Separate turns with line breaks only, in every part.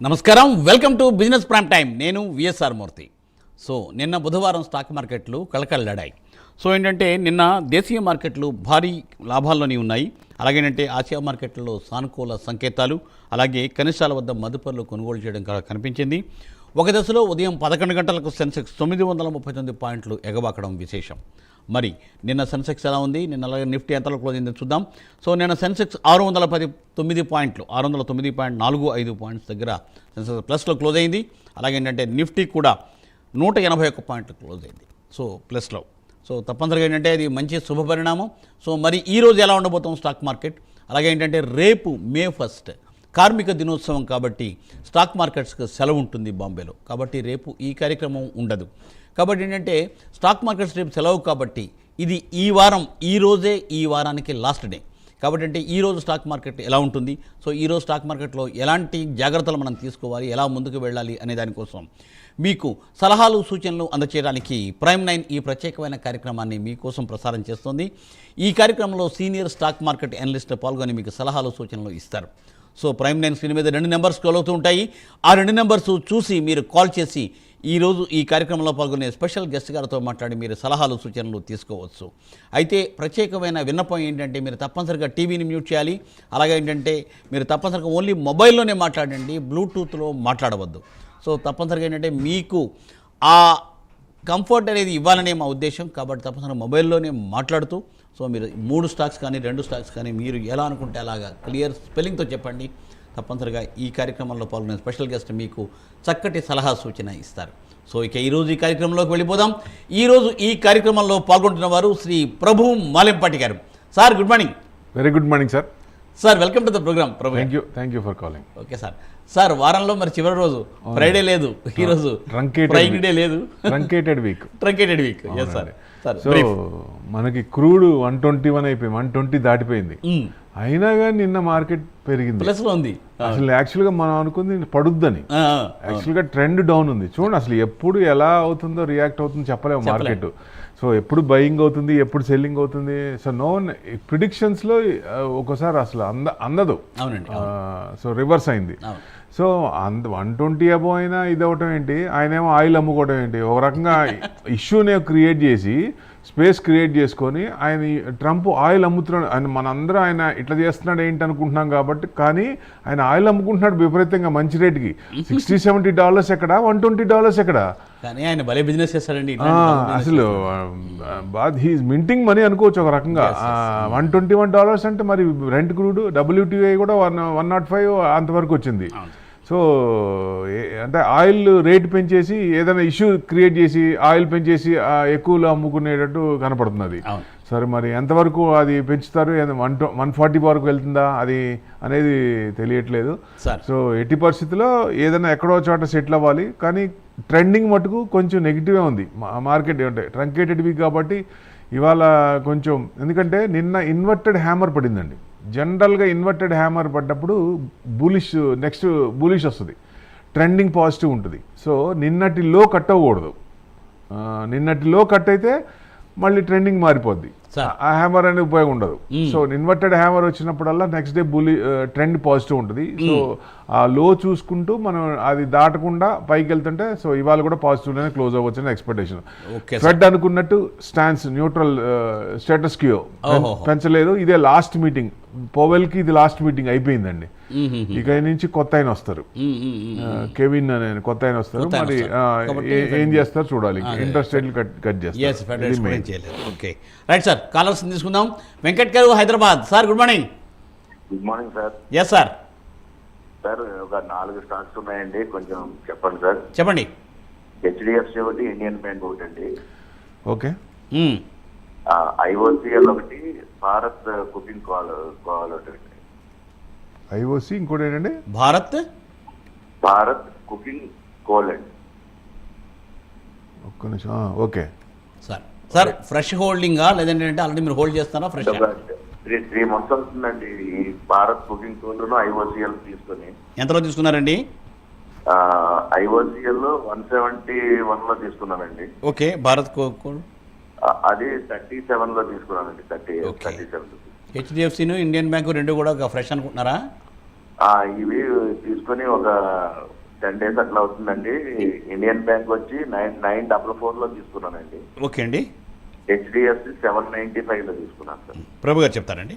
నమస్కారం, welcome to business prime time. నేను VSR మూర్తి. So నిన్న బుధవారం స్టాక్ మార్కెట్లు కళకళలాడాయి. సో ఏంటంటే నిన్న దేశీయ మార్కెట్లు భారీ లాభాల్లోని ఉన్నాయి. అలాగేంటంటే ఆసియా మార్కెట్లలో సానుకూల సంకేతాలు, అలాగే కనిష్టాల వద్ద మదుపర్లు కొనుగోలు చేయడం కనిపించింది. ఒక దశలో ఉదయం 11 గంటలకు సెన్సెక్స్ 939 పాయింట్లు ఎగబాకడం విశేషం. మరి నిన్న సెన్సెక్స్ ఎలా ఉంది, నిన్న అలాగే నిఫ్టీ ఎంతలో క్లోజ్ అయిందో చూద్దాం. సో నిన్న సెన్సెక్స్ 619 పాయింట్లు, 609.45 పాయింట్స్ దగ్గర సెన్సెక్స్ ప్లస్లో క్లోజ్ అయింది. అలాగే ఏంటంటే నిఫ్టీ కూడా 181 పాయింట్లు క్లోజ్ అయింది, సో ప్లస్లో. సో తప్పనిసరిగా ఏంటంటే అది మంచి శుభపరిణామం. సో మరి ఈరోజు ఎలా ఉండబోతాం స్టాక్ మార్కెట్, అలాగే ఏంటంటే రేపు మే 1 కార్మిక దినోత్సవం కాబట్టి స్టాక్ మార్కెట్స్కి సెలవు ఉంటుంది బాంబేలో. కాబట్టి రేపు ఈ కార్యక్రమం ఉండదు. కాబట్టి ఏంటంటే స్టాక్ మార్కెట్స్ రేపు సెలవు కాబట్టి ఇది ఈ వారం, ఈ రోజే ఈ వారానికి లాస్ట్ డే. కాబట్టి అంటే ఈరోజు స్టాక్ మార్కెట్ ఎలా ఉంటుంది, సో ఈరోజు స్టాక్ మార్కెట్లో ఎలాంటి జాగ్రత్తలు మనం తీసుకోవాలి, ఎలా ముందుకు వెళ్ళాలి అనే దానికోసం మీకు సలహాలు సూచనలు అందచేయడానికి ప్రైమ్9 ఈ ప్రత్యేకమైన కార్యక్రమాన్ని మీకోసం ప్రసారం చేస్తుంది. ఈ కార్యక్రమంలో సీనియర్ స్టాక్ మార్కెట్ అనలిస్టులు పాల్గొని మీకు సలహాలు సూచనలు ఇస్తారు. సో ప్రైమ్9 స్క్రీన్ మీద 2 నెంబర్స్ కాల్ అవుతూ ఉంటాయి. ఆ 2 నెంబర్స్ చూసి మీరు కాల్ చేసి ఈరోజు ఈ కార్యక్రమంలో పాల్గొనే స్పెషల్ గెస్ట్ గారితో మాట్లాడి మీరు సలహాలు సూచనలు తీసుకోవచ్చు. అయితే ప్రత్యేకమైన విన్నపం ఏంటంటే మీరు తప్పనిసరిగా టీవీని మ్యూట్ చేయాలి. అలాగే ఏంటంటే మీరు తప్పనిసరిగా ఓన్లీ మొబైల్లోనే మాట్లాడండి, బ్లూటూత్లో మాట్లాడవద్దు. సో తప్పనిసరిగా ఏంటంటే మీకు ఆ కంఫర్ట్ అనేది ఇవ్వాలనే మా ఉద్దేశం. కాబట్టి తప్పనిసరిగా మొబైల్లోనే మాట్లాడుతూ, సో మీరు 3 స్టాక్స్ కానీ 2 స్టాక్స్ కానీ మీరు ఎలా అనుకుంటే అలాగా క్లియర్ స్పెల్లింగ్తో చెప్పండి. తప్పనిసరిగా ఈ కార్యక్రమంలో పాల్గొనే స్పెషల్ గెస్ట్ మీకు చక్కటి సలహా సూచన ఇస్తారు. సో ఇక ఈరోజు ఈ కార్యక్రమంలోకి వెళ్ళిపోదాం. ఈరోజు ఈ కార్యక్రమంలో పాల్గొంటున్న వారు శ్రీ ప్రభు మాలెంపాటి గారు. Sir good morning.
Very good morning sir.
Sir welcome to the programme. Prabhu
thank you for calling.
Okay sir. Sir వారంలో మరి చివరి రోజు ఫ్రైడే లేదు, ఈరోజు ఫ్రైడే డే లేదు,
truncated week.
Yes sir.
So మనకి క్రూడ్ 121 అయిపోయింది, 120 దాటిపోయింది. అయినా కానీ నిన్న మార్కెట్ పెరిగింది,
ప్లస్లో ఉంది.
అసలు యాక్చువల్గా మనం అనుకుంది పడుద్దని, యాక్చువల్గా ట్రెండ్ డౌన్ ఉంది. చూడండి అసలు ఎప్పుడు ఎలా అవుతుందో రియాక్ట్ అవుతుందో చెప్పలేము మార్కెట్. సో ఎప్పుడు బయింగ్ అవుతుంది, ఎప్పుడు సెల్లింగ్ అవుతుంది. సో నో ప్రిడిక్షన్స్లో ఒకసారి అసలు అందదు. సో రివర్స్ అయింది. సో 120 అబో అయినా ఇది అవటం ఏంటి, ఆయనేమో ఆయిల్ అమ్ముకోవడం ఏంటి, ఒక రకంగా ఇష్యూనే క్రియేట్ చేసి స్పేస్ క్రియేట్ చేసుకొని ఆయన ట్రంప్ ఆయిల్ అమ్ముతున్నాడు ఆయన, మనందరూ ఆయన ఇట్లా చేస్తున్నాడు ఏంటి అనుకుంటున్నాం. కాబట్టి కానీ ఆయన ఆయిల్ అమ్ముకుంటున్నాడు విపరీతంగా మంచి రేట్కి. $60-70 ఎక్కడ, $120 ఎక్కడ.
కానీ ఆయన భలే బిజినెస్ చేస్తాడండి
అసలు. హీఈస్ మింటింగ్ మనీ అనుకోవచ్చు ఒక రకంగా. $121 అంటే మరి రెంట్ క్రూడ్ WTI కూడా 105 అంతవరకు వచ్చింది. సో అంటే ఆయిల్ రేట్ పెంచేసి ఏదైనా ఇష్యూ క్రియేట్ చేసి ఆయిల్ పెంచేసి ఎక్కువలో అమ్ముకునేటట్టు కనపడుతున్నది. సరే మరి ఎంతవరకు అది పెంచుతారు, 140 వరకు వెళ్తుందా అది అనేది తెలియట్లేదు. సో ఎట్టి పరిస్థితుల్లో ఏదైనా ఎక్కడో చోట సెటిల్ అవ్వాలి. కానీ ట్రెండింగ్ మటుకు కొంచెం నెగిటివే ఉంది మార్కెట్. అంటే ట్రంకేటెడ్ వీక్ కాబట్టి ఇవాళ కొంచెం, ఎందుకంటే నిన్న ఇన్వర్టెడ్ హ్యామర్ పడిందండి. జనరల్గా ఇన్వర్టెడ్ హ్యామర్ పడ్డప్పుడు నెక్స్ట్ బులిష్ వస్తుంది, ట్రెండింగ్ పాజిటివ్ ఉంటుంది. సో నిన్నటి లో కట్ అవ్వకూడదు. నిన్నటి లో కట్ అయితే మళ్ళీ ట్రెండింగ్ మారిపోద్ది, ఆ హ్యామర్ అనేది ఉపయోగం ఉండదు. సో ఇన్వర్టెడ్ హ్యామర్ వచ్చినప్పుడల్లా నెక్స్ట్ డే ట్రెండ్ పాజిటివ్ ఉంటుంది. సో ఆ లో చూసుకుంటూ మనం అది దాటకుండా పైకి వెళ్తుంటే సో ఇవాళ కూడా పాజిటివ్లోనే క్లోజ్ అవ్వచ్చు అని ఎక్స్పెక్టేషన్. ఫెడ్ అనుకున్నట్టు స్టాన్స్ న్యూట్రల్, స్టేటస్ క్యో పెంచలేదు. ఇదే లాస్ట్ మీటింగ్, పోవెల్కి ఇది లాస్ట్ మీటింగ్ అయిపోయిందండి. ఇక నుంచి కొత్త ఆయన వస్తారు, కెవిన్ అనే కొత్త ఆయన వస్తారు. మరి ఏం చేస్తారు చూడాలి. ఇంట్రెస్ట్ రేట్లు కట్ చేస్తారు.
Okay right sir. కాలర్స్ తీసుకుందాం. వెంకట్ గారు Hyderabad. Sir good morning.
Good morning sir.
Yes sir.
Sir ఒక 4 స్టాక్స్ ఉన్నాయండి, కొంచెం చెప్పండి సార్.
చెప్పండి.
HDFC ఒకటి, ఇండియన్ బ్యాంక్ ఒకటి అండి.
ఓకే.
IOCL ఒకటి, భారత్ కుకింగ్ కోఆల్ ఒకటి.
IOC ఇంకోటి ఏంటండి?
భారత్
కుకింగ్ కోల్ అండి.
ఒక్క నిమిషం. Okay
sir. సార్ ఫ్రెష్ హోల్డింగా లేదంటే ఆల్రెడీ మీరు హోల్డ్ చేస్తారా? ఫ్రెష్
3 months అవుతుందండి ఈ భారత్ కుకింగ్ కోల్ IOCL తీసుకొని.
ఎంతలో తీసుకున్నారండి?
IOCL 171 లో తీసుకున్నానండి.
ఓకే. భారత్ కోల్
అది 37 లో తీసుకున్నానండి. 37.
HDFC ఇండియన్ బ్యాంకు రెండు కూడా ఫ్రెష్ అనుకుంటున్నారా?
ఇవి తీసుకొని ఒక 10 days అట్లా అవుతుందండి. ఇండియన్ బ్యాంక్ వచ్చి 944 తీసుకున్నానండి.
ఓకే అండి.
HDFC 795 తీసుకున్నాను సార్.
ప్రభు గారు చెప్తారండి.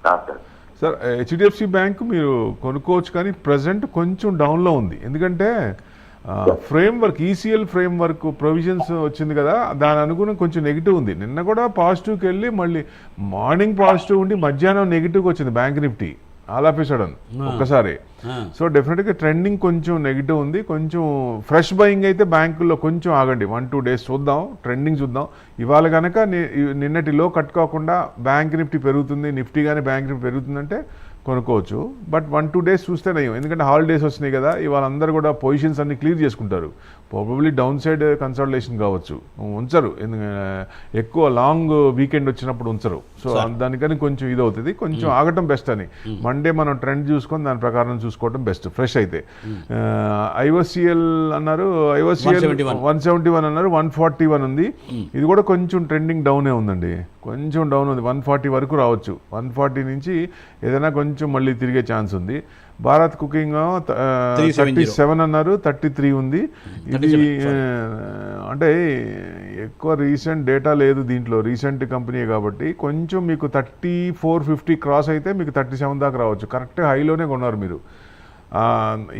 సార్
సార్ హెచ్డిఎఫ్సి బ్యాంక్ మీరు కొనుక్కోవచ్చు, కానీ ప్రజెంట్ కొంచెం డౌన్లో ఉంది. ఎందుకంటే ఫ్రేమ్వర్క్ ఈసీఎల్ ఫ్రేమ్వర్క్ ప్రొవిజన్స్ వచ్చింది కదా, దాని అనుగుణం కొంచెం నెగిటివ్ ఉంది. నిన్న కూడా పాజిటివ్కి వెళ్ళి మళ్ళీ మార్నింగ్ పాజిటివ్ ఉండి మధ్యాహ్నం నెగిటివ్కి వచ్చింది bank Nifty all of a sudden ఒక్కసారి. సో డెఫినెట్గా ట్రెండింగ్ కొంచెం నెగిటివ్ ఉంది. కొంచెం ఫ్రెష్ బయింగ్ అయితే బ్యాంకుల్లో కొంచెం ఆగండి, 1-2 days చూద్దాం, ట్రెండింగ్ చూద్దాం. ఇవాళ కనుక నిన్నటి లో కట్టుకోకుండా బ్యాంక్ నిఫ్టీ పెరుగుతుంది, నిఫ్టీ కానీ బ్యాంక్ నిఫ్టీ పెరుగుతుందంటే కొనుక్కోవచ్చు. బట్ 1-2 days చూస్తే నయం, ఎందుకంటే హాలిడేస్ వచ్చినాయి కదా, ఇవాళ అందరూ కూడా పొజిషన్స్ అన్ని క్లియర్ చేసుకుంటారు. ప్రాబబ్లీ డౌన్ సైడ్ కన్సల్టేషన్ కావచ్చు, ఉంచరు, ఎక్కువ లాంగ్ వీకెండ్ వచ్చినప్పుడు ఉంచరు. సో దానికని కొంచెం ఇది అవుతుంది, కొంచెం ఆగటం బెస్ట్ అని. మండే మనం ట్రెండ్ చూసుకొని దాని ప్రకారం చూసుకోవడం బెస్ట్ ఫ్రెష్ అయితే. ఐఓసిఎల్ అన్నారు, ఐఓసిఎల్ 171 అన్నారు, 141 ఉంది. ఇది కూడా కొంచెం ట్రెండింగ్ డౌనే ఉందండి, కొంచెం డౌన్ ఉంది. 140 వరకు రావచ్చు, 140 నుంచి ఏదైనా కొంచెం మళ్ళీ తిరిగే ఛాన్స్ ఉంది. భారత్ కుకింగ్ 37 అన్నారు, 33 ఉంది. ఇది అంటే ఎక్కువ రీసెంట్ డేటా లేదు దీంట్లో, రీసెంట్ కంపెనీ కాబట్టి కొంచెం మీకు 3450 క్రాస్ అయితే మీకు 37 దాకా రావచ్చు. కరెక్ట్ హైలోనే కొన్నారు మీరు,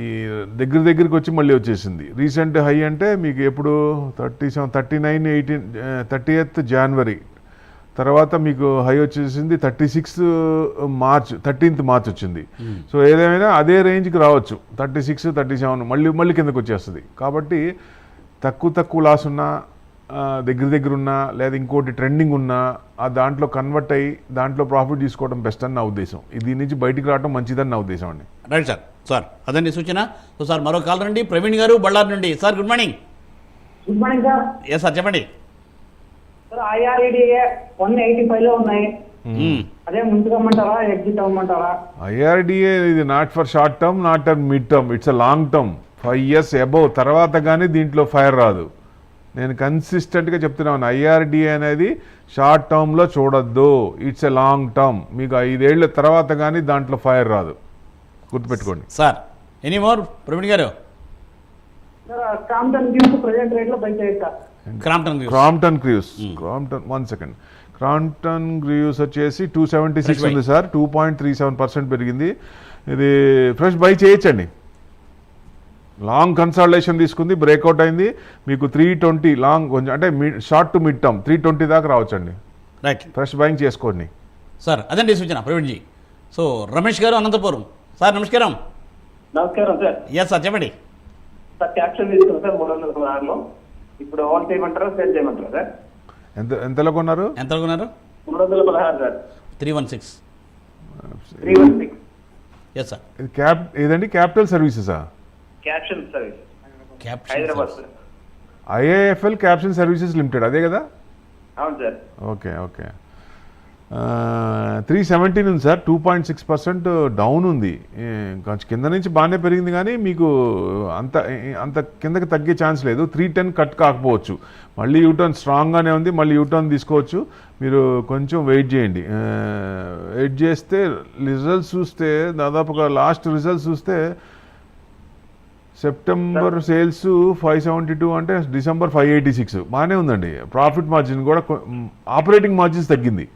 ఈ దగ్గరికి వచ్చి మళ్ళీ వచ్చేసింది. రీసెంట్ హై అంటే మీకు ఎప్పుడు 30th January తర్వాత మీకు హై వచ్చేసింది 13th మార్చ్ వచ్చింది. సో ఏదేమైనా అదే రేంజ్కి రావచ్చు, 36, 37 మళ్ళీ కిందకు వచ్చేస్తుంది. కాబట్టి తక్కువ లాస్ ఉన్నా, దగ్గర ఉన్నా, లేదా ఇంకోటి ట్రెండింగ్ ఉన్నా ఆ దాంట్లో కన్వర్ట్ అయ్యి దాంట్లో ప్రాఫిట్ తీసుకోవడం బెస్ట్ అని నా ఉద్దేశం. దీని నుంచి బయటికి రావడం మంచిదని నా ఉద్దేశం అండి.
రైట్ సార్ అదండి సూచన. సో సార్ మరో కాల్ రండి, ప్రవీణ్ గారు బళ్ళారి నుండి. Sir good morning.
Good morning sir.
Yes sir చెప్పండి.
IRDA 185 ఉన్నాయి, అదే ముందుకమ్మంటారా ఎగ్జిట్ అవ్వమంటారా?
IRDA ఇది not for short term, not for mid term, it's a long term, 5 years above. తర్వాత కానీ దీంట్లో ఫైర్ రాదు. నేను కన్సిస్టెంట్గా చెప్తున్నాను, IRDA అనేది షార్ట్ టర్మ్లో చూడొద్దు, ఇట్స్ ఎ లాంగ్ టర్మ్. మీకు 5 ఏళ్ల తర్వాత కానీ దాంట్లో ఫైర్ రాదు, గుర్తుపెట్టుకోండి
సార్. ఎనీ మోర్ ప్రవీణ్ గారు?
కాంప్టన్ గ్రూస్ ప్రెజెంట్ రేట్ లో బై చేయొచ్చా?
Crompton Greaves, one second. Crompton Greaves వచ్చేసి 276 ఉంది సార్, 2.37% పెరిగింది. ఇది ఫ్రెష్ బై చేయొచ్చండి. లాంగ్ కన్సల్టేషన్ తీసుకుంది, బ్రేక్అవుట్ అయింది. మీకు 320 లాంగ్ కొంచెం అంటే షార్ట్ టు మిడ్ టర్మ్ 320 దాకా రావచ్చండి.
రైట్,
ఫ్రెష్ బయింగ్ చేసుకోండి
సార్. అదండి సూచన ప్రవీణ్జీ. సో రమేష్ గారు అనంతపురం. సార్ నమస్కారం.
నమస్కారం సార్.
ఎస్ సార్ చెప్పండి.
సార్ క్యాప్షన్ తీసుకున్నాం సార్ 316లో. ఇప్పుడు హోల్డ్ చేయమంటారా, సేల్ చేయమంటారా సార్?
ఎంతలో కొన్నారు?
316 సార్.
316. Yes sir.
ఇది ఏదండి? క్యాపిటల్ సర్వీసెసా?
Caption service
Hyderabad.
IIFL caption services limited అదే కదా?
అవును సార్.
ఓకే 317 ఉంది సార్, 2.6% డౌన్ ఉంది. కొంచెం కింద నుంచి బాగానే పెరిగింది, కానీ మీకు అంత కిందకి తగ్గే ఛాన్స్ లేదు. 310 కట్ కాకపోవచ్చు. మళ్ళీ యూటర్న్ స్ట్రాంగ్గానే ఉంది, మళ్ళీ యూటర్న్ తీసుకోవచ్చు. మీరు కొంచెం వెయిట్ చేయండి. వెయిట్ చేస్తే రిజల్ట్స్ చూస్తే దాదాపుగా లాస్ట్ రిజల్ట్స్ చూస్తే సెప్టెంబర్ సేల్స్ 572 అంటే డిసెంబర్ 586 బాగానే ఉందండి. ప్రాఫిట్ మార్జిన్ కూడా ఆపరేటింగ్ మార్జిన్స్ తగ్గింది.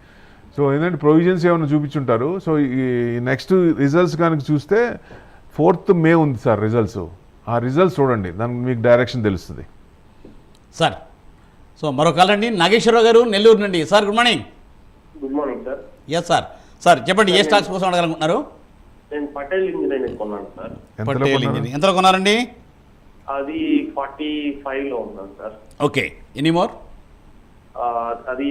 సో ఏంటంటే ప్రొవిజన్స్ ఏమైనా చూపించుంటారు. సో ఈ నెక్స్ట్ రిజల్ట్స్ కనుక చూస్తే 4th May ఉంది సార్ రిజల్ట్స్. ఆ రిజల్ట్స్ చూడండి, దానికి మీకు డైరెక్షన్ తెలుస్తుంది
సార్. సో మరో కాల్ అండి, నాగేశ్వరరావు గారు నెల్లూరు నుండి. Sir good morning.
Good morning sir.
Yes sir. Sir చెప్పండి, ఏ స్టాక్స్ కోసం అడగాలనుకుంటున్నారు?
నేను పటేల్ ఇంజనీరింగ్ కొన్నాను సార్.
పటేల్ ఇంజనీరింగ్ ఎంతలో కొన్నారండి?
అది 45లో ఉన్నాను సార్.
Okay, any more?
అది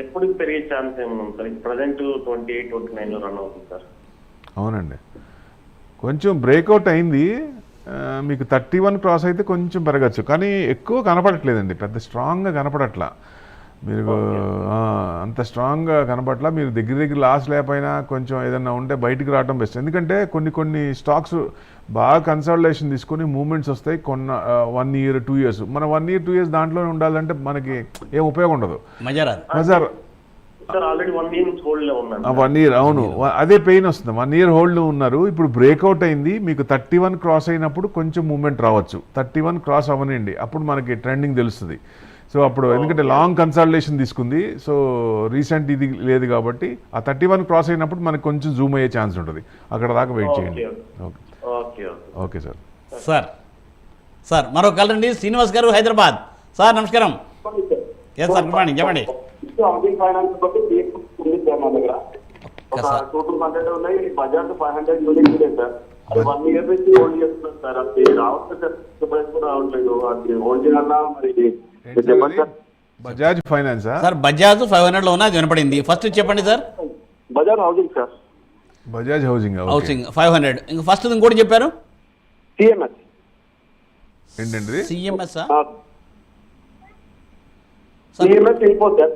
ఎప్పుడు పెరిగే ఛాన్స్ ఏమైనా ఉంది సార్? ప్రజెంట్ 28-29లో రన్ అవుతుంది సార్.
అవునండి, కొంచెం బ్రేక్అవుట్ అయింది. మీకు 31 క్రాస్ అయితే కొంచెం పెరగచ్చు, కానీ ఎక్కువ కనపడట్లేదండి, పెద్ద స్ట్రాంగ్గా కనపడట్లా. మీరు అంత స్ట్రాంగ్గా కనపట్లా. మీరు దగ్గర లాస్ లేకపోయినా కొంచెం ఏదన్నా ఉంటే బయటికి రావడం బెస్ట్. ఎందుకంటే కొన్ని స్టాక్స్ బాగా కన్సల్టేషన్ తీసుకొని మూమెంట్స్ వస్తాయి. 1 year 2 years. మన 1 year 2 years దాంట్లోనే ఉండాలంటే మనకి ఏం ఉపయోగం ఉండదు.
మజా
సార్ ఆల్రెడీ 1 year నుంచి హోల్డ్ లో ఉన్నాను.
1 year అవును, అదే పెయిన్ వస్తుంది. 1 year హోల్డ్ ఉన్నారు. ఇప్పుడు బ్రేక్అవుట్ అయింది, మీకు 31 క్రాస్ అయినప్పుడు కొంచెం మూమెంట్ రావచ్చు. 31 క్రాస్ అవ్వనండి, అప్పుడు మనకి ట్రెండింగ్ తెలుస్తుంది. సో అప్పుడు ఎందుకంటే లాంగ్ కన్సల్టేషన్ తీసుకుంది, సో రీసెంట్ ఇది లేదు కాబట్టి ఆ 31 క్రాస్ అయినప్పుడు మనకు కొంచెం జూమ్ అయ్యే ఛాన్స్ ఉంటుంది. అక్కడ దాకా వెయిట్ చేయండి. Okay
okay
okay sir.
Sir మరో కాల్ అండి, శ్రీనివాస్ గారు హైదరాబాద్. సార్ నమస్కారం. ఎస్ సార్, గుడ్ మార్నింగ్, చెప్పండి.
హౌసింగ్ ఫైనాన్స్ బట్టి ఉంది సార్ మా దగ్గర. ఒక
సార్.
200 ఉన్నాయి, బజాజ్ 500 యూనిట్స్ ఉన్నాయి సార్. అది 1 year నుంచి హోల్డ్ చేస్తున్నాం సార్. అది రావట్లేదు సార్, ప్రైస్ కూడా రావట్లేదు. అది హోల్డ్ చేయాలా మరి చెప్పండి sir.
Bajaj finance
sir Bajaj 500 లో ఉన్నది వినపడింది. ఫస్ట్ చెప్పండి sir.
Bajaj housing sir.
Bajaj housing
housing 500. ఇంకా ఫస్ట్ ఇంకోటి చెప్పారు,
సిఎంఎస్.
ఏంటండి?
సిఎంఎస్.
సిఎంఎస్ వెళ్ళిపోతారు.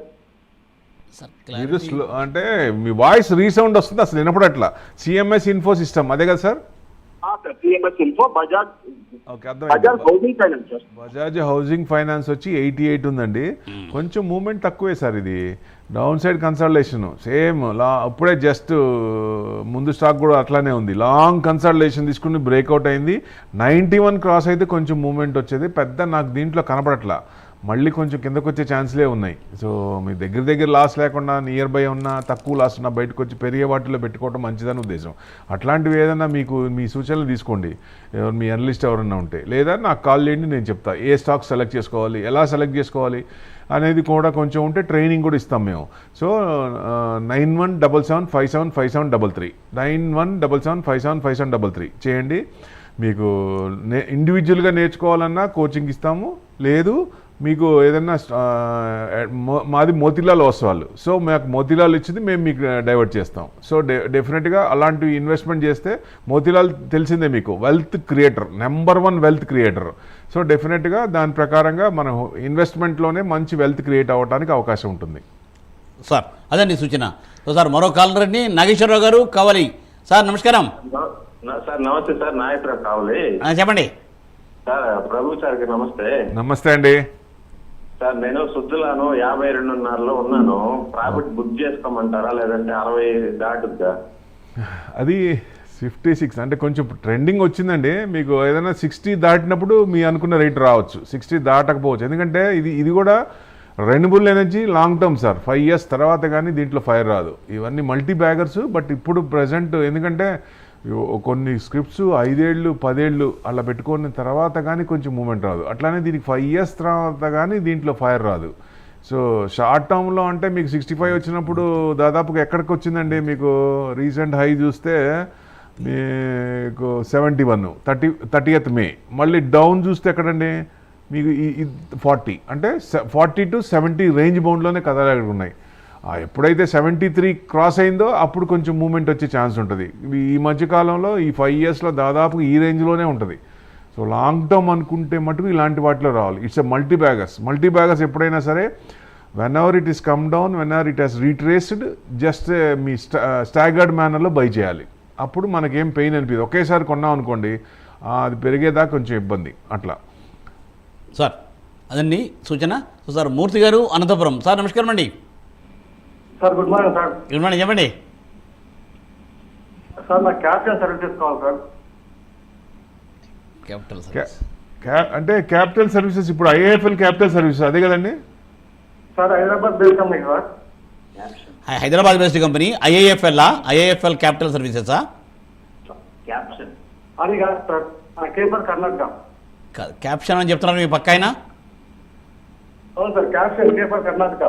మీరు స్లో అంటే మీ వాయిస్ రీసౌండ్ వస్తుంది, అసలు వినపడట్లా. సిఎంఎస్ ఇన్ఫో సిస్టమ్ అదే కదా sir?
CMS info Bajaj.
Okay,
Bajaj
అర్థమైంది.
Housing finance sir.
Bajaj housing finance వచ్చి 88 ఉందండి. కొంచెం మూమెంట్ తక్కువే సార్. ఇది డౌన్ సైడ్ కన్సల్టేషన్ సేమ్ అప్పుడే జస్ట్ ముందు స్టాక్ కూడా అట్లానే ఉంది. లాంగ్ కన్సల్టేషన్ తీసుకుని బ్రేక్అవుట్ అయింది. 91 క్రాస్ అయితే కొంచెం మూమెంట్ వచ్చేది, పెద్ద నాకు దీంట్లో కనపడట్లా. మళ్ళీ కొంచెం కిందకు వచ్చే ఛాన్స్లే ఉన్నాయి. సో మీ దగ్గర లాస్ లేకుండా నియర్ బై ఉన్న తక్కువ లాస్ ఉన్న బయటకు వచ్చి పెరిగే వాటిలో పెట్టుకోవడం మంచిదని ఉద్దేశం. అట్లాంటివి ఏదైనా మీకు మీ సూచనలు తీసుకోండి, మీ అనలిస్ట్ ఎవరన్నా ఉంటే, లేదా నాకు కాల్ చేయండి, నేను చెప్తా ఏ స్టాక్ సెలెక్ట్ చేసుకోవాలి, ఎలా సెలెక్ట్ చేసుకోవాలి అనేది కూడా కొంచెం ఉంటే ట్రైనింగ్ కూడా ఇస్తాం మేము. సో 9177575733 9177575733 చేయండి. మీకు ఇండివిజువల్గా నేర్చుకోవాలన్నా కోచింగ్ ఇస్తాము, లేదు మీకు ఏదన్నా మాది మోతీలాల్ వస్తవాళ్ళు, సో మాకు మోతీలాల్ ఇచ్చింది మేము మీకు డైవర్ట్ చేస్తాం. సో డెఫినెట్గా అలాంటివి ఇన్వెస్ట్మెంట్ చేస్తే, మోతీలాల్ తెలిసిందే మీకు, wealth creator, number 1 wealth creator. So డెఫినెట్గా దాని ప్రకారంగా మనం ఇన్వెస్ట్మెంట్లోనే మంచి వెల్త్ క్రియేట్ అవ్వడానికి అవకాశం ఉంటుంది.
సార్ అదండి సూచన. సో సార్ మరో కాల్ రండి, నాగేశ్వరరావు గారు కావాలి. సార్ నమస్కారం.
సార్ నమస్తే సార్, నాగేశ్వరరావు కావాలి.
చెప్పండి
సార్. ప్రభు సార్కి నమస్తే.
నమస్తే అండి.
సార్ నేను సుద్దులాను 52.5లో ఉన్నాను. ప్రాఫిట్ బుక్ చేసుకోమంటారా లేదంటే 60 దాటుద్దా?
అది 56 అంటే కొంచెం ట్రెండింగ్ వచ్చిందండి. మీకు ఏదైనా 60 దాటినప్పుడు మీ అనుకున్న రేట్ రావచ్చు, 60 దాటకపోవచ్చు. ఎందుకంటే ఇది కూడా renewable energy long term sir. 5 years తర్వాత కానీ దీంట్లో ఫైర్ రాదు. ఇవన్నీ మల్టీ బ్యాగర్స్. బట్ ఇప్పుడు ప్రజెంట్ ఎందుకంటే కొన్ని స్క్రిప్ట్స్ 5 ఏళ్ళు 10 ఏళ్ళు అలా పెట్టుకున్న తర్వాత కానీ కొంచెం మూమెంట్ రాదు. అట్లానే దీనికి 5 years తర్వాత కానీ దీంట్లో ఫైర్ రాదు. సో షార్ట్ టర్మ్లో అంటే మీకు 65 వచ్చినప్పుడు దాదాపుగా ఎక్కడికి వచ్చిందండి? మీకు రీసెంట్ హై చూస్తే మీకు 71 30th May. మళ్ళీ డౌన్ చూస్తే ఎక్కడండి మీకు 40, అంటే 40 to 70 రేంజ్ బౌండ్లోనే కదలాగా ఉన్నాయి. ఎప్పుడైతే 73 క్రాస్ అయిందో అప్పుడు కొంచెం మూమెంట్ వచ్చే ఛాన్స్ ఉంటుంది. ఈ మధ్యకాలంలో ఈ 5 yearsలో దాదాపు ఈ రేంజ్లోనే ఉంటుంది. సో లాంగ్ టర్మ్ అనుకుంటే మటుకు ఇలాంటి వాటిలో రావాలి. ఇట్స్ ఎ మల్టీ బ్యాగర్స్ ఎప్పుడైనా సరే whenever it is come down, whenever it has retraced, just మీ స్టాగర్డ్ మేనర్లో బై చేయాలి. అప్పుడు మనకేం పెయిన్ అనిపించదు. ఒకేసారి కొన్నాం అనుకోండి అది పెరిగేదాకా కొంచెం ఇబ్బంది అట్లా.
సార్ అదండి సూచన. సో సార్ మూర్తి గారు అనంతపురం. సార్ నమస్కారం అండి.
Sir good morning sir.
Good morning, చెప్పండి.
సార్ నాకు క్యాపిటల్ సర్వీసెస్ కావాలి సార్.
క్యాపిటల్
అంటే క్యాపిటల్ సర్వీసెస్ ఇప్పుడు ఐఏఎఫ్ఎల్ క్యాపిటల్ సర్వీసెస్ అదే కదండి
sir? Hyderabad based company sir.
Hyderabad based company IAFL capital సర్వీసెసా?
అది కాదు సార్, కేపర్ కర్ణాటక.
క్యాప్షన్ అని చెప్తున్నారు మీ పక్క ఆయన.
అవును సార్, క్యాప్షన్ కేపర్ కర్ణాటక.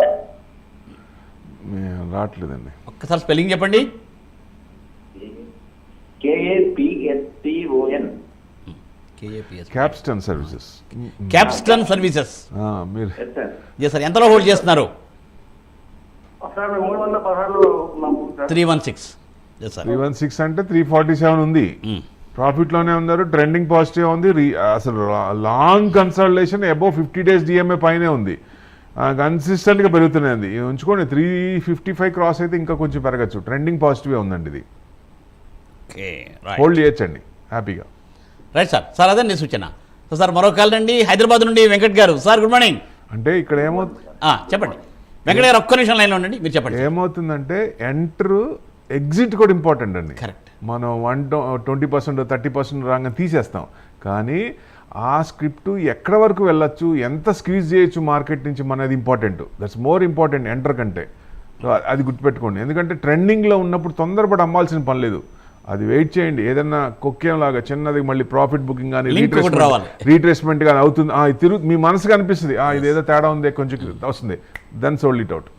రావట్లేదండి,
ఒక్కసారి స్పెల్లింగ్ చెప్పండి.
Capston services.
Capston services.
మీరు
సార్ ఎంతలో హోల్డ్ చేస్తున్నారు?
సార్ మేము 316లో ఉన్నాము సార్.
316.
316 అంటే 347 ఉంది. ప్రాఫిట్లోనే ఉన్నారు, ట్రెండింగ్ పాజిటివ్ ఉంది. అసలు long consultation above 50 days DMA పైనే ఉంది. కన్సిస్టెంట్గా పెరుగుతున్నది. ఉంచుకోండి, 355 క్రాస్ అయితే ఇంకా కొంచెం పెరగచ్చు. ట్రెండింగ్ పాజిటివే ఉందండి. ఇది హోల్డ్ చేయొచ్చండి హ్యాపీగా.
Right sir. సార్ అదే నీ సూచన. సార్ మరో కాల్ అండి, హైదరాబాద్ నుండి వెంకట్ గారు. Sir good morning.
అంటే ఇక్కడ ఏమో
చెప్పండి. వెంకట గారు ఒక్క నిమిషం లైన్లో ఉండండి, మీరు చెప్పండి.
ఏమవుతుందంటే ఎగ్జిట్ కూడా ఇంపార్టెంట్ అండి.
కరెక్ట్.
మనం 20% 30% రాగానే తీసేస్తాం, కానీ ఆ స్క్రిప్ట్ ఎక్కడ వరకు వెళ్ళొచ్చు, ఎంత స్క్వీజ్ చేయొచ్చు మార్కెట్ నుంచి మనది important. That's more important enter కంటే. సో అది గుర్తుపెట్టుకోండి. ఎందుకంటే ట్రెండింగ్లో ఉన్నప్పుడు తొందరపడి అమ్మాల్సిన పని లేదు. అది వెయిట్ చేయండి. ఏదన్నా కొక్కేంలాగా చిన్నది మళ్ళీ ప్రాఫిట్ బుకింగ్ కానీ రీట్రేస్మెంట్ కానీ అవుతుంది, మీ మనసుకు అనిపిస్తుంది ఇదేదో తేడా ఉంది, కొంచెం వస్తుంది, దెన్ సోల్డ్ ఇట్ అవుట్.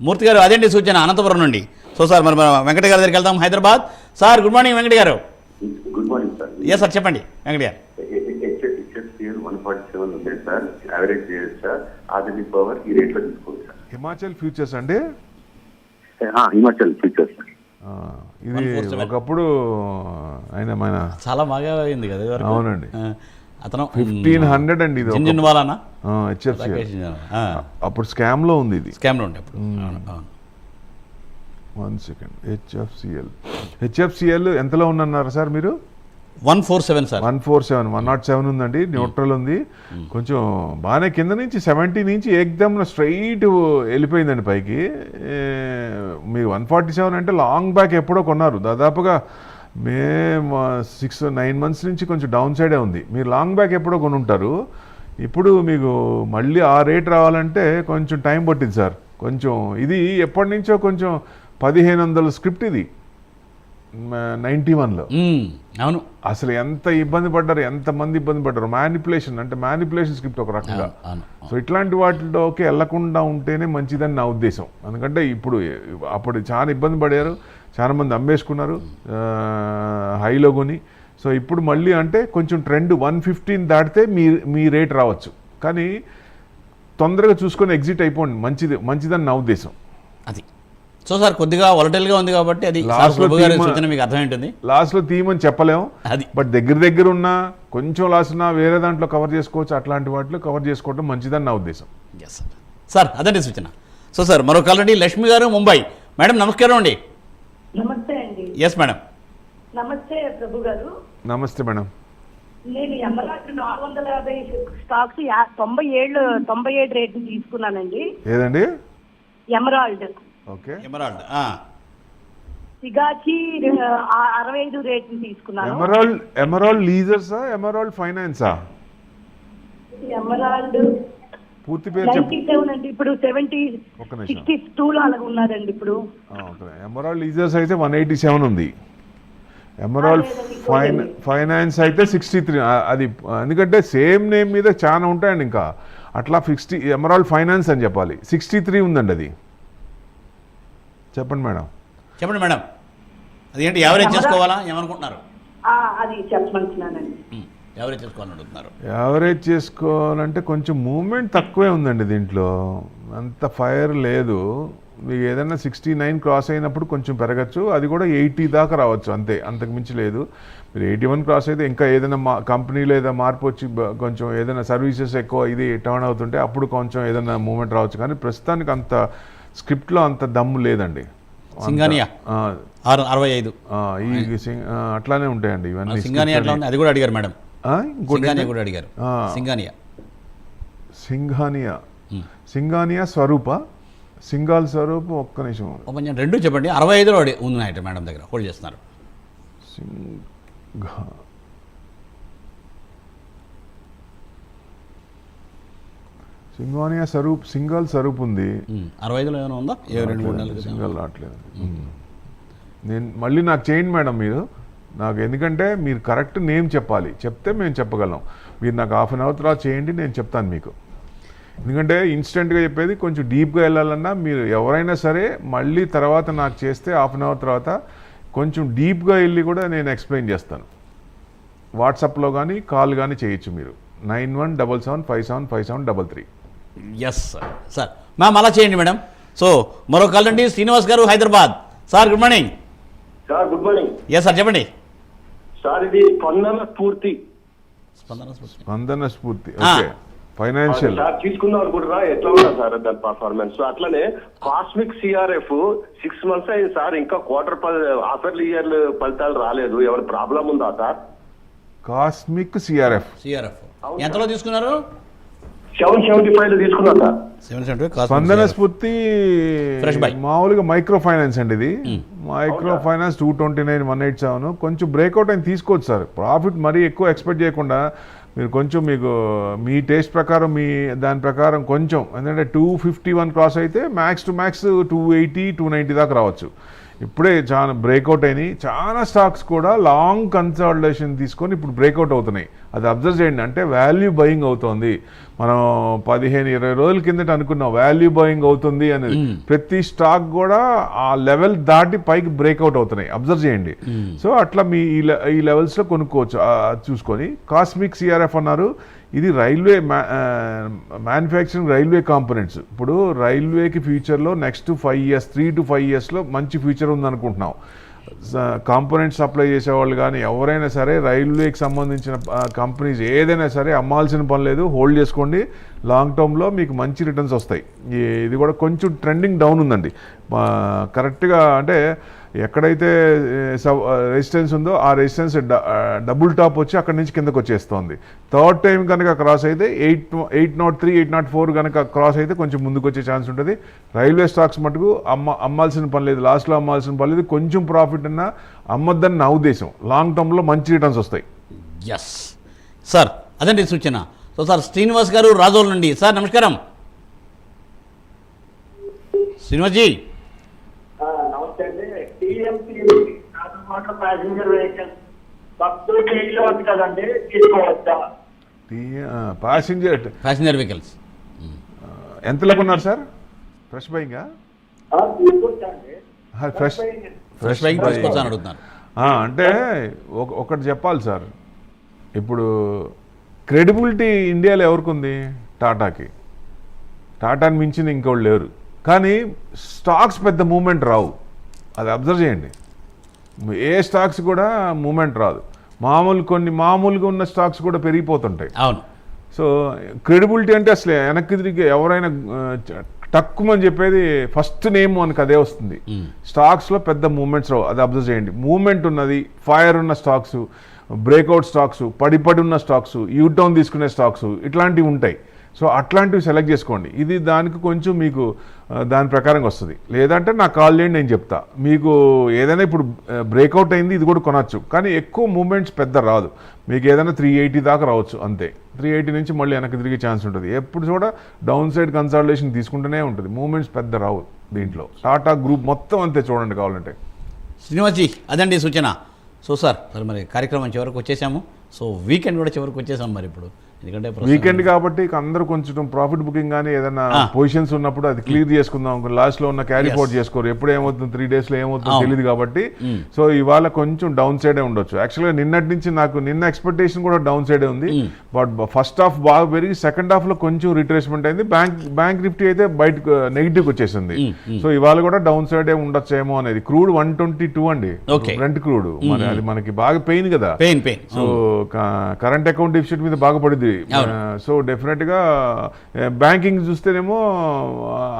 మూర్తి గారు అదేంటి సూచన అనంతపురం నుండి. సో సార్ మరి వెంకట గారి దగ్గరికి వెళ్దాం, Hyderabad. Sir good morning Venkata గారు.
Good morning sir.
Yes sir చెప్పండి వెంకట గారు.
HFCL 147 ఉంది సార్, యావరేజ్ చేయొచ్చు సార్. ఆర్డినరీ పవర్ ఈ రేట్లో తీసుకోండి సార్.
హిమాచల్ ఫ్యూచర్స్ అండి,
హిమాచల్ ఫ్యూచర్స్.
ఇది ఒకప్పుడు ఆయన మన
చాలా బాగా అయింది కదా.
అవునండి,
అతను
1500 అండి ఇది.
జింజిన్వాలానా?
HFCL అప్పుడు స్కామ్ లో ఉంది, ఇది
స్కామ్ లో ఉండే అప్పుడు.
1 సెకండ్. హెచ్ఎఫ్సిఎల్ ఎంతలో ఉన్నారు సార్ మీరు?
147 సార్.
147 107 ఉందండి, న్యూట్రల్ ఉంది. కొంచెం బాగానే కింద నుంచి 70 నుంచి ఏకదమ్ స్ట్రైట్ వెళ్ళిపోయిందండి పైకి. మీరు 147 అంటే లాంగ్ బ్యాక్ ఎప్పుడో కొన్నారు, దాదాపుగా 6-9 మంత్స్ నుంచి కొంచెం డౌన్ సైడే ఉంది. మీరు లాంగ్ బ్యాక్ ఎప్పుడో కొని ఉంటారు. ఇప్పుడు మీకు మళ్ళీ ఆ రేట్ రావాలంటే కొంచెం టైం పట్టింది సార్. కొంచెం ఇది ఎప్పటి నుంచో కొంచెం 1500 స్క్రిప్ట్ ఇది 91లో.
అవును,
అసలు ఎంత ఇబ్బంది పడ్డారు, ఎంతమంది ఇబ్బంది పడ్డారు. మ్యానిపులేషన్ స్క్రిప్ట్ ఒక రకంగా. సో ఇట్లాంటి వాటిలోకి వెళ్లకుండా ఉంటేనే మంచిదని నా ఉద్దేశం. ఎందుకంటే అప్పుడు చాలా ఇబ్బంది పడారు, చాలా మంది అమ్మేసుకున్నారు హైలో కొని. సో ఇప్పుడు మళ్ళీ అంటే కొంచెం ట్రెండ్ 115 దాటితే మీ రేట్ రావచ్చు, కానీ తొందరగా చూసుకొని ఎగ్జిట్ అయిపోండి, మంచిదని నా ఉద్దేశం.
అది. సో సార్ కొద్దిగా వాలటైల్గా ఉంది కాబట్టి అది సూచన మీకు అర్థమైంటుంది.
లాస్ట్లో తీయమని చెప్పలేము,
అది
బట్ దగ్గర ఉన్నా కొంచెం లాస్ ఉన్నా వేరే దాంట్లో కవర్ చేసుకోవచ్చు. అట్లాంటి వాటిలో కవర్ చేసుకోవడం మంచిదని నా ఉద్దేశం.
ఎస్ సార్, అదండి సూచన. సో సార్ మరొక ఆల్రెడీ లక్ష్మి గారు ముంబై. మేడం నమస్కారం అండి.
నమస్తే అండి.
Yes madam.
నమస్తే ప్రభు గారు.
నమస్తే మేడం.
నేను ఎమరాల్డ్ 450 స్టాక్స్ 97 రేట్ తీసుకున్నానండి.
ఏదండి?
ఎమరాల్డ్.
ఓకే.
సిగాచి 65 రేట్ తీసుకున్నాను.
ఎమరాల్డ్ లీజర్సా, ఎమరాల్డ్ ఫైనాన్సా?
ఎమరాల్డ్
పూర్తి పేరు
97 అండి. ఇప్పుడు 62 అలాగ ఉన్నారండి ఇప్పుడు.
ఎమరాల్డ్ లీజర్స్ అయితే 187 ఉంది. ఎమరాల్డ్ ఫైనాన్స్ అయితే 63. అది ఎందుకంటే సేమ్ నేమ్ మీద చాలా ఉంటాయండి, ఇంకా అట్లా ఎమరాల్డ్ ఫైనాన్స్ అని చెప్పాలి. 63 ఉందండి అది. చెప్పండి మేడం.
అది ఏంటి, యావరేజ్ చేసుకోవాలా ఏమనుకుంటున్నారు?
అది చెప్పమంటున్నానండి.
యావరేజ్ చేసుకోవాలని అడుగుతున్నారు.
యావరేజ్ చేసుకోవాలంటే కొంచెం మూవ్మెంట్ తక్కువే ఉందండి దీంట్లో, అంత ఫైర్ లేదు. మీకు ఏదైనా 69 క్రాస్ అయినప్పుడు కొంచెం పెరగచ్చు, అది కూడా 80 దాకా రావచ్చు, అంతే, అంతకు మించి లేదు. మీరు 81 క్రాస్ అయితే ఇంకా ఏదైనా కంపెనీలో ఏదైనా మార్పు వచ్చి కొంచెం ఏదైనా సర్వీసెస్ ఎక్కువ ఇది టర్న్ అవుతుంటే అప్పుడు కొంచెం ఏదైనా మూవ్మెంట్ రావచ్చు, కానీ ప్రస్తుతానికి అంత స్క్రిప్ట్లో అంత దమ్ము లేదండి.
సింగానియా 65
అట్లానే ఉంటాయండి ఇవన్నీ.
సింగానియా అట్లా ఉంది, అది కూడా అడిగారు మేడం. సింగానియా కూడా అడిగారు. సింగానియా స్వరూప, సింగాల్ స్వరూప్. ఒక్క నిమిషం, రెండు చెప్పండి. 65లో ఉన్నాయట మేడం దగ్గర, హోల్డ్ చేస్తున్నారు.
సింగానియా స్వరూప్, సింగల్ స్వరూప్ ఉంది.
65లో ఏమైనా ఉందా?
సింగల్ రావట్లేదు. నేను మళ్ళీ నాకు చేయండి మేడం మీరు, నాకు ఎందుకంటే మీరు కరెక్ట్ నేమ్ చెప్పాలి, చెప్తే మేము చెప్పగలం. మీరు నాకు హాఫ్ అన్ అవర్ తర్వాత చేయండి, నేను చెప్తాను మీకు. ఎందుకంటే ఇన్స్టెంట్గా చెప్పేది కొంచెం డీప్గా వెళ్ళాలన్నా మీరు ఎవరైనా సరే మళ్ళీ తర్వాత నాకు చేస్తే హాఫ్ అన్ అవర్ తర్వాత కొంచెం డీప్గా వెళ్ళి కూడా నేను ఎక్స్ప్లెయిన్ చేస్తాను. వాట్సాప్లో కానీ కాల్ కానీ చేయొచ్చు మీరు. 9177575733.
Yes sir. మ్యామ్ అలా చేయండి మేడం. సో మరో కాల్ అండి, శ్రీనివాస్ గారు Hyderabad. Sir good morning.
Sir good morning.
Yes sir చెప్పండి.
సార్ ఇది స్పందన స్ఫూర్తి.
ఓకే. ఫైనాన్షియల్
సార్ తీసుకుందాం అనుకుంటారా? ఎట్లా ఉన్నా సార్ దాని పర్ఫార్మెన్స్? అట్లనే కాస్మిక్ సిఆర్ఎఫ్ 6 months అయింది సార్, ఇంకా క్వార్టర్ ఆఫర్ ఇయర్ ఫలితాలు రాలేదు. ఎవరి ప్రాబ్లం ఉందా సార్?
కాస్మిక్ సిఆర్ఎఫ్
ఎంతలో తీసుకున్నారు?
775 తీసుకున్నా సార్.
775
స్పందన స్ఫూర్తి
Fresh buy.
మామూలుగా మైక్రో ఫైనాన్స్ అండి ఇది. మైక్రో ఫైనాన్స్ 229 187 కొంచెం బ్రేక్అవుట్ అయిన తీసుకోవచ్చు సార్. ప్రాఫిట్ మరీ ఎక్కువ ఎక్స్పెక్ట్ చేయకుండా మీరు కొంచెం మీకు మీ టేస్ట్ ప్రకారం మీ దాని ప్రకారం కొంచెం ఎందుకంటే 251 క్రాస్ అయితే మ్యాక్స్ టు మ్యాక్స్ 280 290 దాకా రావచ్చు. ఇప్పుడే చాలా బ్రేక్అవుట్ అయినాయి. చాలా స్టాక్స్ కూడా లాంగ్ కన్సాలిడేషన్ తీసుకొని ఇప్పుడు బ్రేక్అవుట్ అవుతున్నాయి. అది అబ్జర్వ్ చేయండి. అంటే వాల్యూ బయింగ్ అవుతుంది. మనం 15-20 రోజుల కిందట అనుకున్నాం వాల్యూ బయింగ్ అవుతుంది అనేది. ప్రతి స్టాక్ కూడా ఆ లెవెల్ దాటి పైకి బ్రేక్అవుట్ అవుతున్నాయి. అబ్జర్వ్ చేయండి. సో అట్లా మీ ఈ లెవెల్స్లో కొనుక్కోవచ్చు చూసుకొని. కాస్మిక్ సిఆర్ఎఫ్ అన్నారు. ఇది రైల్వే మ్యానుఫ్యాక్చరింగ్ రైల్వే కాంపోనెంట్స్. ఇప్పుడు రైల్వేకి ఫ్యూచర్లో నెక్స్ట్ 5 years 3 to 5 yearsలో మంచి ఫ్యూచర్ ఉందనుకుంటున్నాం. కాంపోనెంట్స్ సప్లై చేసేవాళ్ళు కానీ ఎవరైనా సరే రైల్వేకి సంబంధించిన కంపెనీస్ ఏదైనా సరే అమ్మాల్సిన పని లేదు. హోల్డ్ చేసుకోండి. లాంగ్ టర్మ్లో మీకు మంచి రిటర్న్స్ వస్తాయి. ఇది కూడా కొంచెం ట్రెండింగ్ డౌన్ ఉందండి. కరెక్ట్గా అంటే ఎక్కడైతే రెసిస్టెన్స్ ఉందో ఆ రెసిస్టెన్స్ డబుల్ టాప్ వచ్చి అక్కడి నుంచి కిందకు వచ్చేస్తుంది. థర్డ్ టైం కనుక క్రాస్ అయితే 803 804 కనుక క్రాస్ అయితే కొంచెం ముందుకు వచ్చే ఛాన్స్ ఉంటుంది. రైల్వే స్టాక్స్ మటుకు అమ్మాల్సిన పని లేదు. లాస్ట్లో అమ్మాల్సిన పని లేదు. కొంచెం ప్రాఫిట్ అన్నా అమ్మద్దని నా ఉద్దేశం. లాంగ్ టర్మ్లో మంచి రిటర్న్స్ వస్తాయి.
ఎస్ సార్, అదండి సూచన. సో సార్ శ్రీనివాస్ గారు రాజోల్ నుండి. సార్ నమస్కారం. శ్రీనివాస్జీ
నమస్తే అండి. టీఎంసీ వాటర్ ప్యాసింజర్ వెహికల్ భక్తులు జైల్లో ఉంది కదండి, తీసుకోవచ్చా?
ప్యాసింజర్ వెహికల్స్
ఎంతలో కొన్నారు సార్? ఫ్రెష్ బయింగా?
తీసుకొచ్చా అండి.
ఫ్రెష్ బైక్ తీసుకొచ్చాను అడుగుతున్నారు.
అంటే ఒకటి చెప్పాలి సార్. ఇప్పుడు క్రెడిబిలిటీ ఇండియాలో ఎవరికి ఉంది? టాటాకి. టాటాని మించింది ఇంకోళ్ళు లేరు. కానీ స్టాక్స్ పెద్ద మూమెంట్ రావు. అది అబ్జర్వ్ చేయండి. ఏ స్టాక్స్ కూడా మూమెంట్ రాదు. మామూలుగా ఉన్న స్టాక్స్ కూడా పెరిగిపోతుంటాయి.
అవును.
సో క్రెడిబిలిటీ అంటే అసలు వెనక్కి తిరిగి ఎవరైనా తక్కువని చెప్పేది ఫస్ట్ నేమ్ మనకు అదే వస్తుంది. స్టాక్స్లో పెద్ద మూమెంట్స్ రావు. అది అబ్జర్వ్ చేయండి. మూమెంట్ ఉన్నది, ఫైర్ ఉన్న స్టాక్స్, బ్రేక్అవుట్ స్టాక్స్, పడి ఉన్న స్టాక్స్, యూటర్న్ తీసుకునే స్టాక్స్ ఇట్లాంటివి ఉంటాయి. సో అట్లాంటివి సెలెక్ట్ చేసుకోండి. ఇది దానికి కొంచెం మీకు దాని ప్రకారంగా వస్తుంది. లేదంటే నాకు కాల్ చేయండి, నేను చెప్తా. మీకు ఏదైనా ఇప్పుడు బ్రేక్అవుట్ అయింది, ఇది కూడా కొనవచ్చు. కానీ ఎక్కువ మూమెంట్స్ పెద్ద రాదు. మీకు ఏదైనా 380 దాకా రావచ్చు అంతే. 380 నుంచి మళ్ళీ వెనక్కి తిరిగే ఛాన్స్ ఉంటుంది. ఎప్పుడు కూడా డౌన్ సైడ్ కన్సాలిడేషన్ తీసుకుంటూనే ఉంటుంది. మూమెంట్స్ పెద్ద రావు దీంట్లో. టాటా గ్రూప్ మొత్తం అంతే చూడండి కావాలంటే.
శ్రీనివాస్జీ అదండి సూచన. సో సార్ మరి కార్యక్రమం చివరికి వచ్చేసాము. సో వీకెండ్ కూడా చివరికి వచ్చేసాం మరి ఇప్పుడు. ఎందుకంటే
వీకెండ్ కాబట్టి అందరూ కొంచెం ప్రాఫిట్ బుకింగ్ కానీ ఏదైనా పొజిషన్స్ ఉన్నప్పుడు అది క్లియర్ చేసుకుందాం. లాస్ట్ లో ఉన్న క్యారీ ఫోర్డ్ చేసుకోరు. ఎప్పుడు ఏమవుతుంది 3 days లో ఏమవుతుందో తెలియదు కాబట్టి. సో ఇవాళ కొంచెం డౌన్ సైడే ఉండొచ్చు. యాక్చువల్గా నిన్నటి నుంచి నాకు నిన్న ఎక్స్పెక్టేషన్ కూడా డౌన్ సైడే ఉంది. బట్ ఫస్ట్ హాఫ్ బాగా పెరిగి సెకండ్ హాఫ్ లో కొంచెం రిట్రేస్మెంట్ అయింది. బ్యాంక్ నిఫ్టీ అయితే బయటకు నెగిటివ్ వచ్చేసింది. సో ఇవాళ కూడా డౌన్ సైడే ఉండొచ్చేమో అనేది. క్రూడ్ 122 అండి బ్రెంట్ క్రూడ్. మరి అది మనకి బాగా పెయిన్ కదా. సో కరెంట్ అకౌంట్ డెఫిసిట్ మీద బాగా పడింది. సో డెఫినెట్ గా బ్యాంకింగ్ చూస్తేనేమో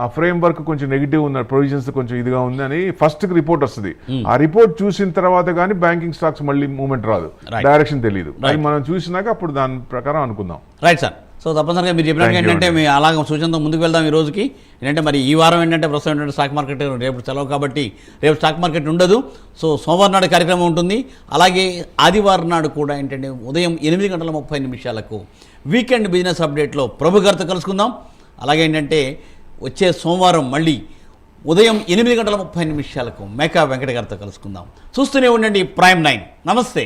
ఆ ఫ్రేమ్ వర్క్ కొంచెం నెగిటివ్ ఉన్న ప్రొవిజన్స్ కొంచెం ఇదిగా ఉంది అని ఫస్ట్ రిపోర్ట్ వస్తుంది. ఆ రిపోర్ట్ చూసిన తర్వాత కానీ బ్యాంకింగ్ స్టాక్స్ మళ్ళీ మూవ్మెంట్ రాదు. డైరెక్షన్ తెలియదు. అది మనం చూసినాక అప్పుడు దాని ప్రకారం అనుకుందాం.
Right sir. సో తప్పనిసరిగా మీరు చెప్పినట్టు ఏంటంటే మీ అలాగ సూచనతో ముందుకు వెళ్దాం ఈ రోజుకి. ఏంటంటే మరి ఈ వారం ఏంటంటే ప్రస్తుతం ఏంటంటే స్టాక్ మార్కెట్ రేపు సెలవు కాబట్టి రేపు స్టాక్ మార్కెట్ ఉండదు. సో సోమవారం నాడు కార్యక్రమం ఉంటుంది. అలాగే ఆదివారం నాడు కూడా ఏంటంటే ఉదయం 8:30 వీకెండ్ బిజినెస్ అప్డేట్లో ప్రభు గారితో కలుసుకుందాం. అలాగే ఏంటంటే వచ్చే సోమవారం మళ్ళీ ఉదయం 8:30 మేకా వెంకట గారితో కలుసుకుందాం. చూస్తూనే ఉండండి ప్రైమ్ 9. నమస్తే.